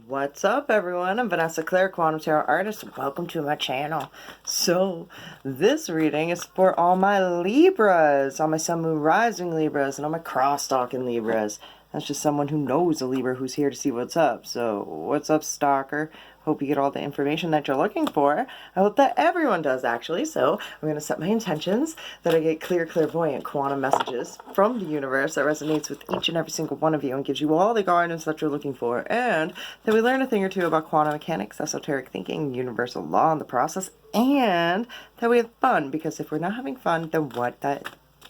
What's up, everyone? I'm Vanessa Claire, Quantum Tarot Artist. Welcome to my channel. So, this reading is for all my Libras, all my Sun, Moon, Rising Libras, and all my cross-stalking Libras. That's just someone who knows a Libra who's here to see what's up. So, what's up, stalker? Hope you get all the information that you're looking for. I hope that everyone does, actually. So, I'm going to set my intentions that I get clear, clairvoyant quantum messages from the universe that resonates with each and every single one of you and gives you all the guidance that you're looking for. And that we learn a thing or two about quantum mechanics, esoteric thinking, universal law in the process, and that we have fun. Because if we're not having fun, then what that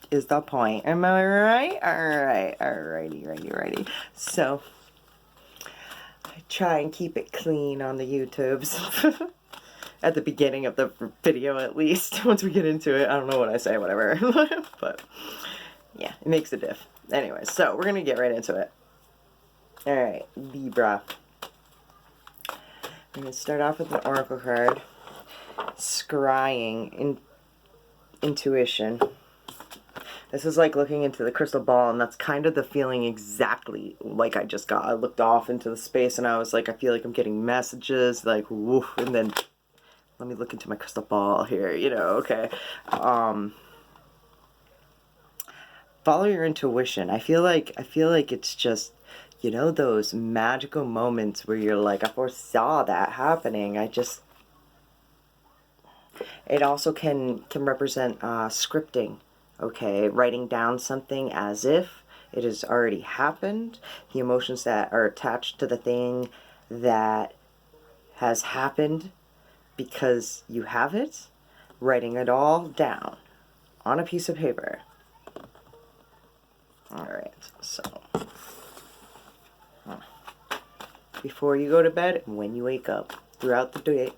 is the point? Am I right? Alrighty. So, I try and keep it clean on the YouTubes. At the beginning of the video, at least. Once we get into it, I don't know what I say, whatever. But, yeah, it makes a diff. Anyway, so we're going to get right into it. Alright, Libra. I'm going to start off with an oracle card. Scrying. Intuition. This is like looking into the crystal ball, and that's kind of the feeling exactly like I just got. I looked off into the space, and I was like, I feel like I'm getting messages, like, woof, and then, let me look into my crystal ball here, you know, okay. Follow your intuition. I feel like it's just, you know, those magical moments where you're like, I foresaw that happening. It also can represent scripting. Okay, writing down something as if it has already happened. The emotions that are attached to the thing that has happened because you have it. Writing it all down on a piece of paper. Alright, so before you go to bed and when you wake up. Throughout the day.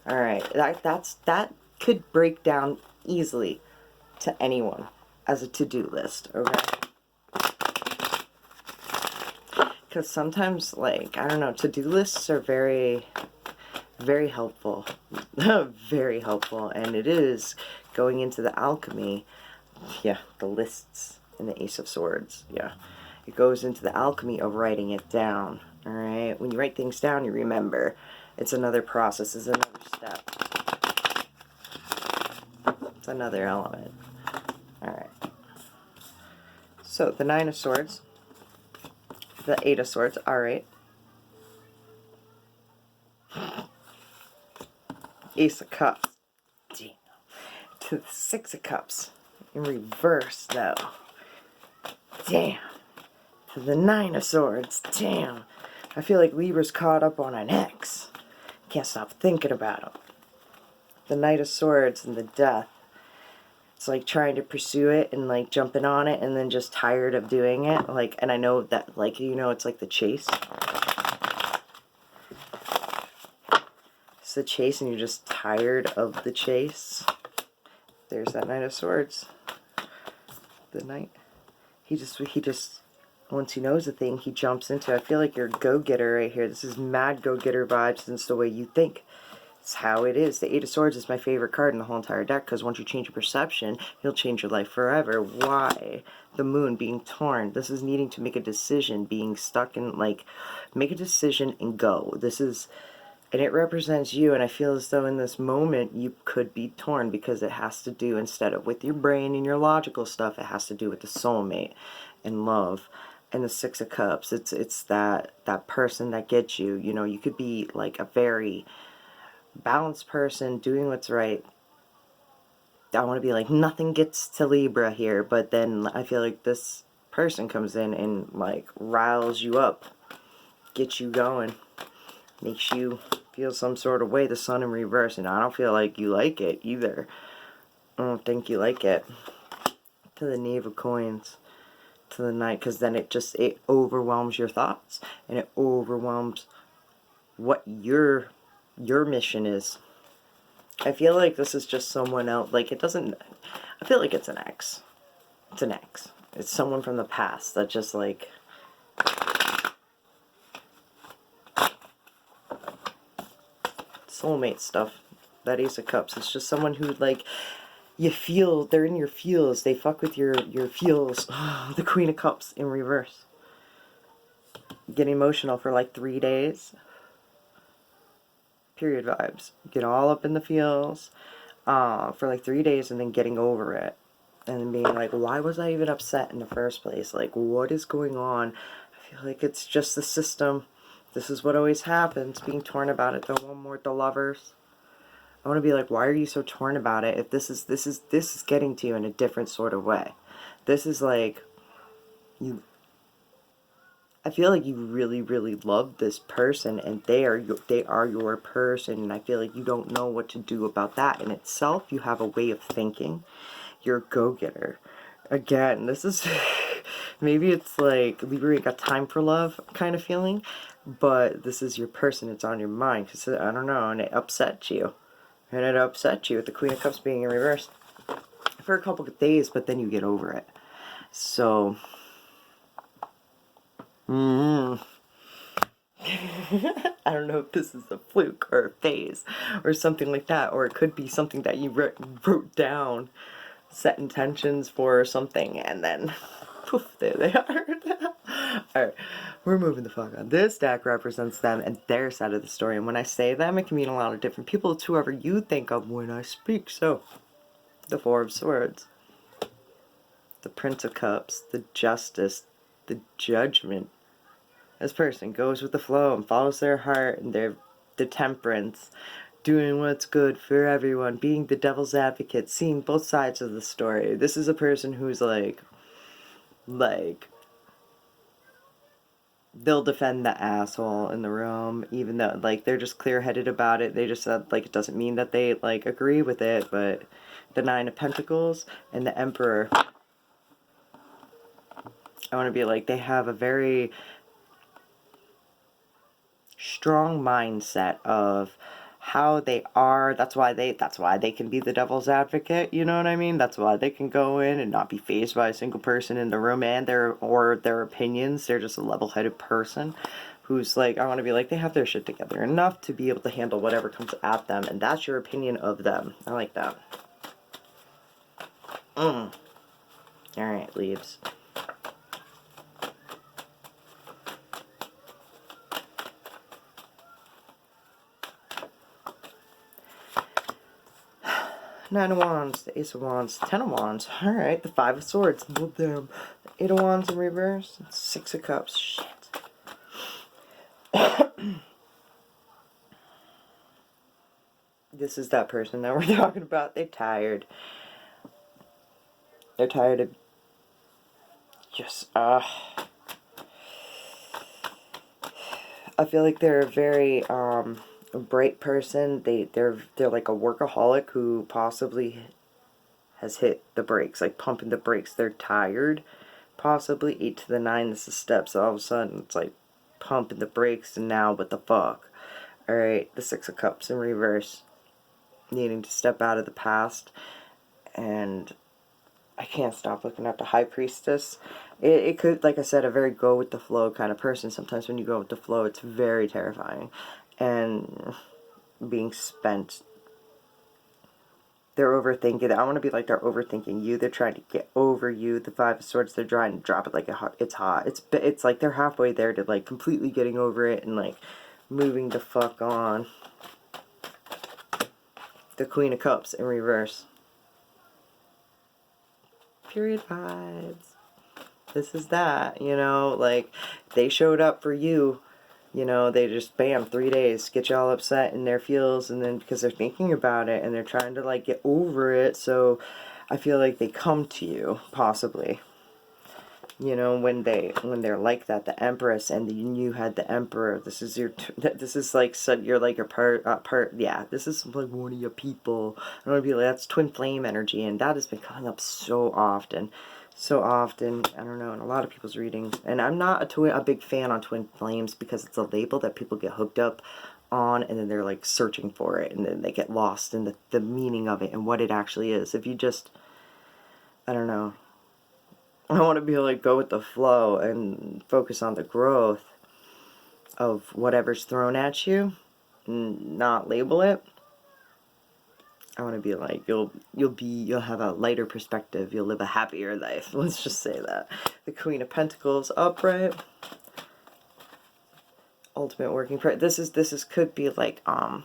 Alright, that could break down easily to anyone as a to-do list, okay? Because sometimes, like, I don't know, to-do lists are very, very helpful. Very helpful. And it is going into the alchemy. Yeah, the lists and the Ace of Swords. Yeah. It goes into the alchemy of writing it down. Alright? When you write things down, you remember. It's another process. It's another step. It's another element. Alright. So, the Nine of Swords. The Eight of Swords. Alright. Ace of Cups. Damn. To the Six of Cups. In reverse, though. Damn. To the Nine of Swords. Damn. I feel like Libra's caught up on an ex. Can't stop thinking about him. The Knight of Swords and the Death. It's like trying to pursue it and like jumping on it and then just tired of doing it. Like, and I know that, like, you know, it's like the chase. It's the chase and you're just tired of the chase. There's that Knight of Swords. The Knight. He just, once he knows a thing, he jumps into it. I feel like you're a go-getter right here. This is mad go-getter vibes, and it's the way you think. It's how it is. The Eight of Swords is my favorite card in the whole entire deck, because once you change your perception, you'll change your life forever. Why? The Moon being torn. This is needing to make a decision, being stuck in, like, make a decision and go. This is, and it represents you, and I feel as though in this moment, you could be torn, because it has to do, instead of with your brain and your logical stuff, it has to do with the soulmate and love. And the Six of Cups, it's that person that gets you. You know, you could be like a very balanced person doing what's right. I want to be like, nothing gets to Libra here, but then I feel like this person comes in and like riles you up, gets you going, makes you feel some sort of way. The Sun in reverse, and I don't feel like you like it either. I don't think you like it. To the Knave of Coins. To the Knight, because then it overwhelms your thoughts, and it overwhelms what your mission is. I feel like this is just someone else. Like, it doesn't, I feel like it's an ex. It's an ex. It's someone from the past that just, like, soulmate stuff. That Ace of Cups. It's just someone who, like, you feel, they're in your feels. They fuck with your feels. Oh, the Queen of Cups in reverse. Get emotional for like 3 days. Period vibes. Get all up in the feels for like 3 days and then getting over it. And then being like, why was I even upset in the first place? Like, what is going on? I feel like it's just the system. This is what always happens. Being torn about it. The one more, the lovers. I want to be like, why are you so torn about it? If this is getting to you in a different sort of way. This is like, I feel like you really, really love this person, and they are your person, and I feel like you don't know what to do about that in itself. You have a way of thinking. You're a go-getter. Again, this is maybe it's like Libra ain't got time for love kind of feeling, but this is your person. It's on your mind because I don't know, and it upsets you, and it upsets you with the Queen of Cups being in reverse for a couple of days, but then you get over it. So. I don't know if this is a fluke or a phase or something like that, or it could be something that you wrote down, set intentions for or something, and then poof, there they are. Alright, we're moving the fuck on. This deck represents them and their side of the story, and when I say them, it can mean a lot of different people. It's whoever you think of when I speak. So, the Four of Swords, the Prince of Cups, the Justice, the Judgment. This person goes with the flow and follows their heart, and they're the Temperance, doing what's good for everyone, being the devil's advocate, seeing both sides of the story. This is a person who's like they'll defend the asshole in the room, even though like they're just clear-headed about it. They just said like it doesn't mean that they like agree with it, but the Nine of Pentacles and the Emperor, I want to be like, they have a very strong mindset of how they are. That's why they can be the devil's advocate, you know what I mean? That's why they can go in and not be fazed by a single person in the room and their opinions. They're just a level-headed person who's like, I want to be like, they have their shit together enough to be able to handle whatever comes at them, and that's your opinion of them. I like that. Alright, leaves. Nine of Wands, the Ace of Wands, Ten of Wands. Alright, the Five of Swords. Well, damn. Eight of Wands in reverse. Six of Cups. Shit. This is that person that we're talking about. They're tired. They're tired of just, I feel like they're a very, bright person. They're like a workaholic who possibly has hit the brakes, like pumping the brakes. They're tired, possibly. 8 to the 9, this is steps. So all of a sudden it's like pumping the brakes, and now what the fuck? Alright, the Six of Cups in reverse, needing to step out of the past. And I can't stop looking at the High Priestess. It could, like I said, a very go with the flow kind of person. Sometimes when you go with the flow, it's very terrifying. And being spent. They're overthinking. I want to be like, they're overthinking you. They're trying to get over you. The Five of Swords, they're trying to drop it like it's hot. It's like they're halfway there to like completely getting over it and like moving the fuck on. The Queen of Cups in reverse. Period vibes. This is that, you know, like they showed up for you. You know, they just, bam, 3 days, get you all upset in their feels, and then because they're thinking about it, and they're trying to, like, get over it, so I feel like they come to you, possibly. You know, when they're like that, the Empress, and you had the Emperor, this is your, this is like, so you're like a yeah, this is like one of your people. I want to be like, that's twin flame energy, and that has been coming up so often. So often, I don't know, in a lot of people's readings. And I'm not a big fan on twin flames because it's a label that people get hooked up on, and then they're like searching for it, and then they get lost in the meaning of it and what it actually is. If you just, I don't know, I want to be like, go with the flow and focus on the growth of whatever's thrown at you and not label it. I want to be like, you'll have a lighter perspective. You'll live a happier life. Let's just say that. The Queen of Pentacles upright. ultimate working this could be like a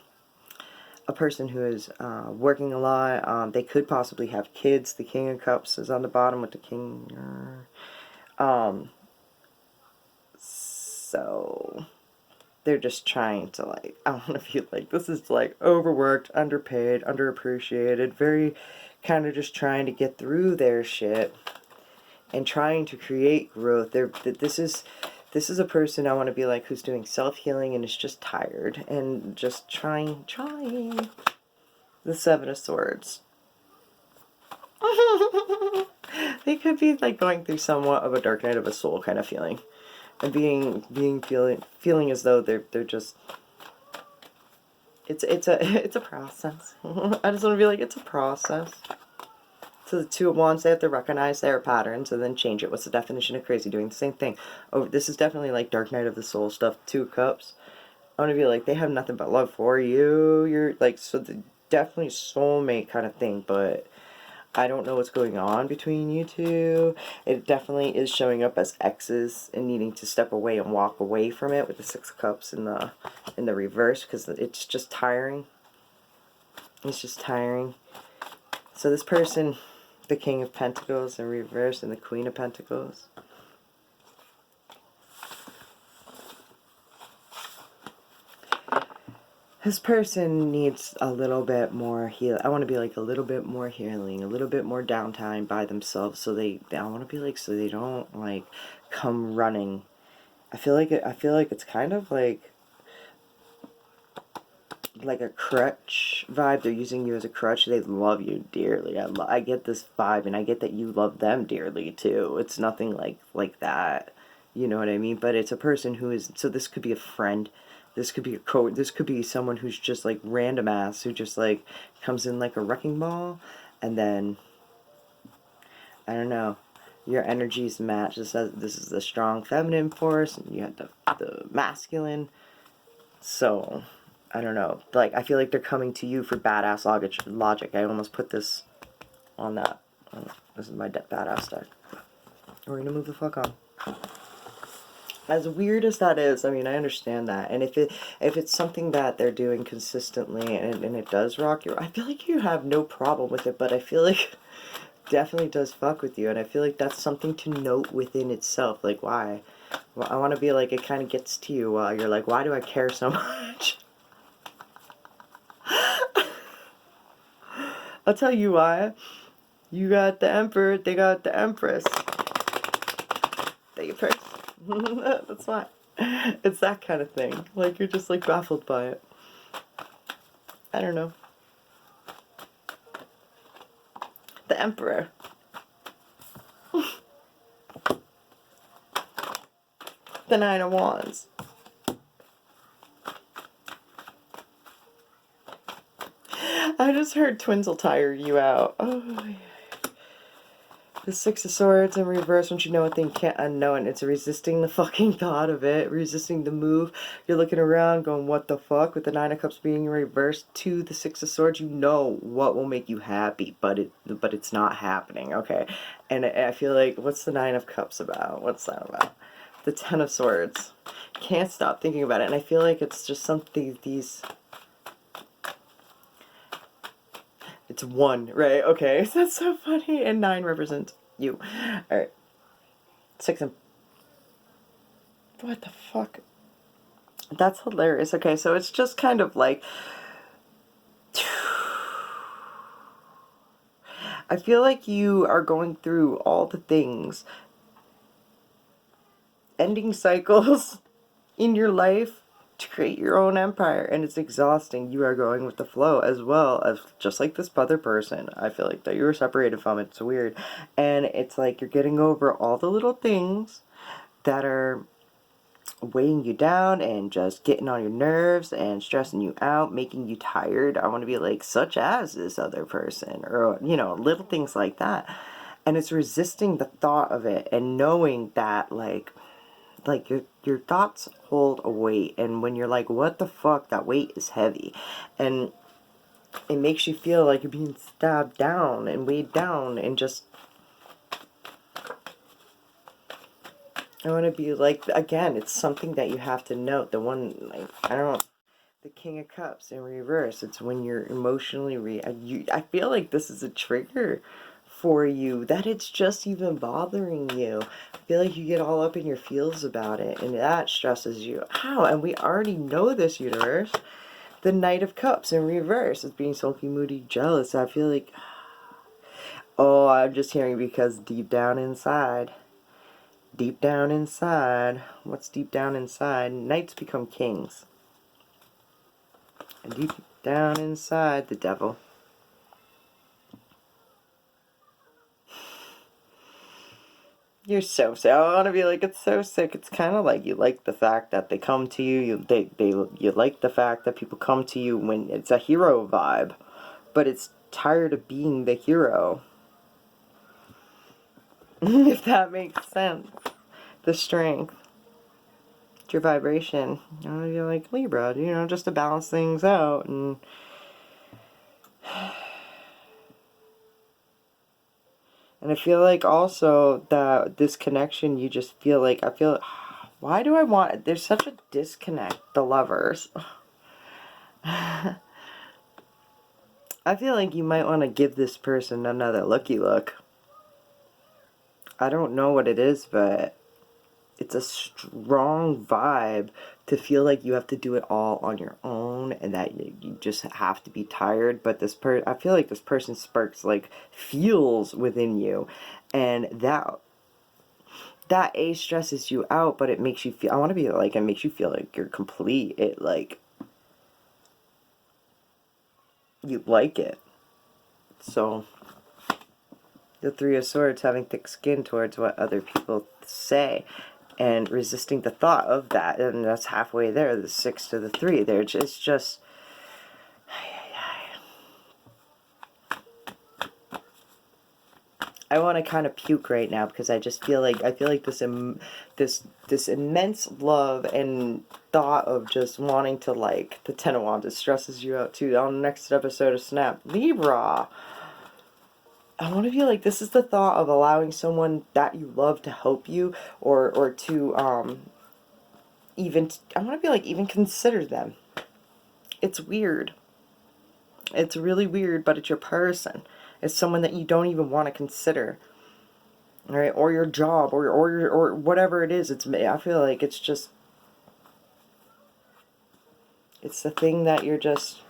person who is working a lot. They could possibly have kids. The King of Cups is on the bottom with the King. So they're just trying to, like, I want to feel like this is like overworked, underpaid, underappreciated, very kind of just trying to get through their shit and trying to create growth. This is a person I want to be like who's doing self-healing and is just tired and just trying. The Seven of Swords. They could be like going through somewhat of a dark night of a soul kind of feeling. And feeling as though they're just, it's a process. I just want to be like, it's a process. So the Two of Wands, they have to recognize their patterns and then change it. What's the definition of crazy? Doing the same thing. Oh, this is definitely like dark night of the soul stuff. Two of Cups. I want to be like, they have nothing but love for you. You're like, so definitely soulmate kind of thing, but I don't know what's going on between you two. It definitely is showing up as exes and needing to step away and walk away from it with the Six of Cups in the reverse, because it's just tiring. It's just tiring. So this person, the King of Pentacles in reverse and the Queen of Pentacles. This person needs a little bit more heal. I want to be like a little bit more healing, a little bit more downtime by themselves. So I want to be like, so they don't like come running. I feel like it's kind of like a crutch vibe. They're using you as a crutch. They love you dearly. I get this vibe, and I get that you love them dearly too. It's nothing like that. You know what I mean? But it's a person who is, so this could be a friend. This could be this could be someone who's just like random ass, who just like comes in like a wrecking ball, and then, I don't know, your energies match. This is the strong feminine force, and you have the masculine. So, I don't know. Like, I feel like they're coming to you for badass logic. I almost put this on that. This is my badass deck. We're gonna move the fuck on. As weird as that is, I mean, I understand that. And if it's something that they're doing consistently and it does rock you, I feel like you have no problem with it, but I feel like definitely does fuck with you. And I feel like that's something to note within itself. Like, why? Well, I want to be like, it kind of gets to you while you're like, why do I care so much? I'll tell you why. You got the Emperor, they got the Empress. They first. That's why. It's that kind of thing. Like, you're just like baffled by it. I don't know. The Emperor. The Nine of Wands. I just heard twins will tire you out. Oh, yeah. The Six of Swords in reverse, once you know a thing, can't unknow it. It's resisting the fucking thought of it, resisting the move. You're looking around going, what the fuck? With the Nine of Cups being in reverse to the Six of Swords, you know what will make you happy, but it's not happening, okay? And I feel like, what's the Nine of Cups about? What's that about? The Ten of Swords. Can't stop thinking about it, and I feel like it's just something, it's one, right? Okay, so that's so funny. And 9 represents you. Alright. 6 and... What the fuck? That's hilarious. Okay, so it's just kind of like... I feel like you are going through all the things. Ending cycles in your life to create your own empire, and it's exhausting. You are going with the flow as well as just like this other person. I feel like that you were separated from. It's weird, and it's like you're getting over all the little things that are weighing you down and just getting on your nerves and stressing you out, making you tired. I want to be like, such as this other person, or you know, little things like that. And it's resisting the thought of it and knowing that like your thoughts hold a weight, and when you're like, what the fuck, that weight is heavy, and it makes you feel like you're being stabbed down and weighed down, and just I want to be like, again, it's something that you have to note. The one, like, I don't, the King of Cups in reverse. It's when you're emotionally I feel like this is a trigger for you, that it's just even bothering you. I feel like you get all up in your feels about it, and that stresses you. How? And we already know this, universe. The Knight of Cups in reverse is being sulky, moody, jealous. I feel like, oh, I'm just hearing because deep down inside, what's deep down inside? Knights become kings. And deep down inside, the devil. You're so sick. I want to be like, it's so sick. It's kind of like you like the fact that they come to you. You like the fact that people come to you when it's a hero vibe, but it's tired of being the hero. If that makes sense. The strength. It's your vibration. You want to be like Libra, you know, just to balance things out. And I feel like also that this connection, you just feel like, why do I want, there's such a disconnect, the lovers. I feel like you might want to give this person another looky look. I don't know what it is, but it's a strong vibe to feel like you have to do it all on your own and that you just have to be tired. But I feel like this person sparks like fuels within you, and that stresses you out, but it makes you feel, I want to be like, it makes you feel like you're complete. It like, you like it. So the Three of Swords, having thick skin towards what other people say and resisting the thought of that, and that's halfway there, the 6 to the 3 there. It's just I want to kind of puke right now because I feel like this immense love and thought of just wanting to, like, the Ten of Wands, it stresses you out too. On the next episode of Snap, Libra, I want to feel like this is the thought of allowing someone that you love to help you, or to even, I want to be like, even consider them. It's weird. It's really weird, but it's your person. It's someone that you don't even want to consider. All right, or your job, or whatever it is. I feel like it's just, it's the thing that you're just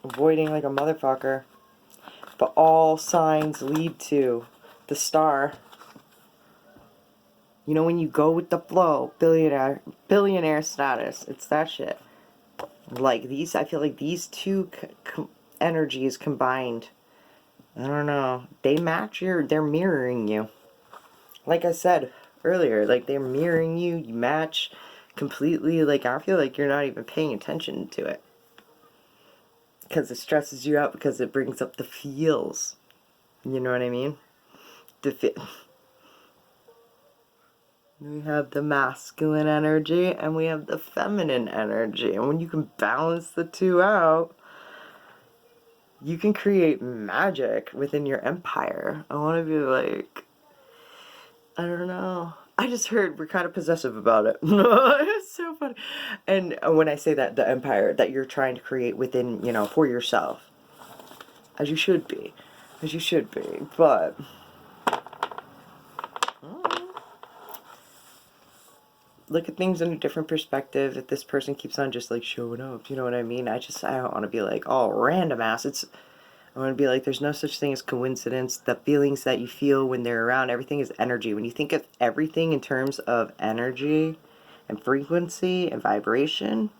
avoiding like a motherfucker. But all signs lead to the star. You know, when you go with the flow, billionaire status, it's that shit. Like these, I feel like these two energies combined, I don't know, they match they're mirroring you. Like I said earlier, like they're mirroring you, you match completely. Like I feel like you're not even paying attention to it. Because it stresses you out, because it brings up the feels. You know what I mean? We have the masculine energy and we have the feminine energy. And when you can balance the two out, you can create magic within your empire. I want to be like, I don't know. I just heard we're kind of possessive about it. It's so funny. And when I say that, the empire that you're trying to create within, you know, for yourself. As you should be. As you should be. But look at things in a different perspective. If this person keeps on just like showing up, you know what I mean? I don't want to be like, oh, random ass. I want to be like, there's no such thing as coincidence. The feelings that you feel when they're around, everything is energy. When you think of everything in terms of energy and frequency and vibration,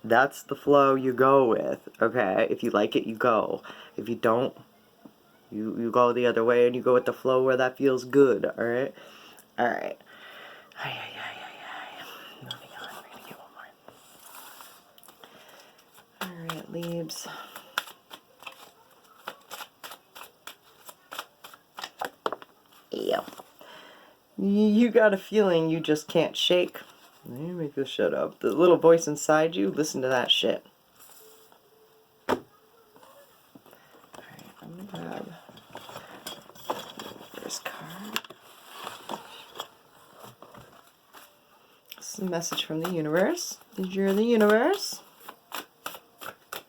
that's the flow you go with, okay? If you like it, you go. If you don't, you go the other way and you go with the flow where that feels good, alright? Alright. Moving on, we're gonna get one more. Alright, Libs. Yeah. You got a feeling you just can't shake. Let me make this shut up. The little voice inside you, listen to that shit. Alright, I'm gonna grab the first card. a message from the universe. You're the universe.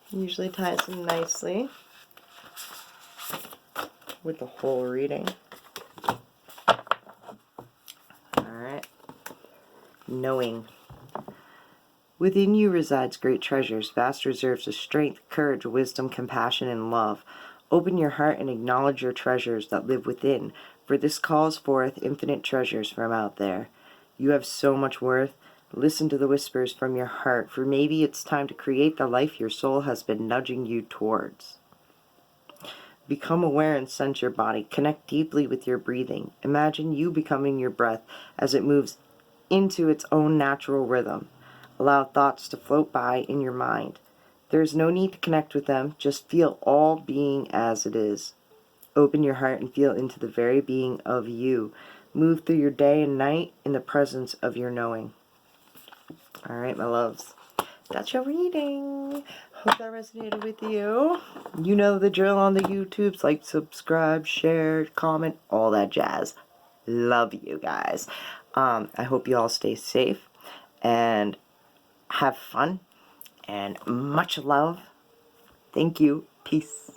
Usually ties in nicely with the whole reading. Alright. Knowing. Within you resides great treasures, vast reserves of strength, courage, wisdom, compassion, and love. Open your heart and acknowledge your treasures that live within, for this calls forth infinite treasures from out there. You have so much worth. Listen to the whispers from your heart, for maybe it's time to create the life your soul has been nudging you towards. Become aware and sense your body. Connect deeply with your breathing. Imagine you becoming your breath as it moves into its own natural rhythm. Allow thoughts to float by in your mind. There is no need to connect with them. Just feel all being as it is. Open your heart and feel into the very being of you. Move through your day and night in the presence of your knowing. Alright, my loves. That's your reading. Hope that resonated with you. You know the drill on the YouTubes. Like, subscribe, share, comment, all that jazz. Love you guys. I hope you all stay safe and have fun and much love. Thank you. Peace.